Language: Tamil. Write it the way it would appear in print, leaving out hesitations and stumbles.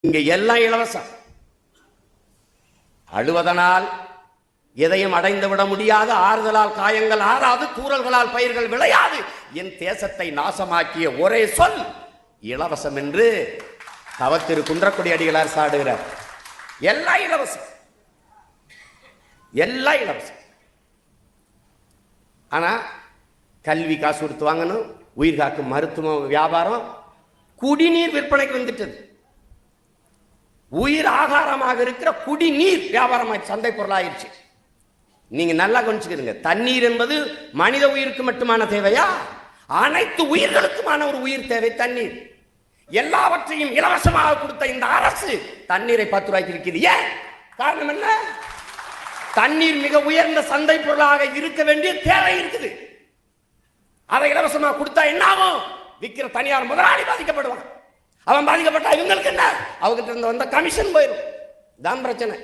இங்க எல்லாம் இலவசம். அழுவதனால் எதையும் அடைந்து விட முடியாது, ஆறுதலால் காயங்கள் ஆறாது, தூறல்களால் பயிர்கள் விளையாது. என் தேசத்தை நாசமாக்கிய ஒரே சொல் இலவசம் என்று தவத்திரு குன்றக்குடி அடிகளார் சாடுகிறார். எல்லாம் இலவசம், எல்லாம் இலவசம். ஆனா கல்வி காசு கொடுத்து வாங்கணும், உயிர் காக்கும் மருத்துவம் வியாபாரம், குடிநீர் விற்பனைக்கு வந்துட்டது. உயிர் ஆகாரமாக இருக்கிற குடிநீர் வியாபாரமாக சந்தை பொருளாயிருச்சு. நீங்க நல்லா கவனிச்சுக்கிறீங்க. தண்ணீர் என்பது மனித உயிருக்கு மட்டுமான தேவையா? அனைத்து உயிர்களுக்குமான ஒரு உயிர் தேவை தண்ணீர். எல்லாவற்றையும் இலவசமாக கொடுத்த இந்த அரசு தண்ணீரை 10 ரூபாய்க்கு விற்கிறது. ஏன்? காரணம் என்ன? தண்ணீர் மிக உயர்ந்த சந்தை பொருளாக இருக்க வேண்டிய தேவை இருக்குது. அதை இலவசமாக கொடுத்தா என்ன ஆகும்? விற்கிற தனியார் முதலாளி பாதிக்கப்படுவான். அவன் பாதிக்கப்பட்டா இவங்களுக்கு என்ன? அவங்கிட்ட இருந்து வந்த கமிஷன் போயிடும். தான் பிரச்சனை.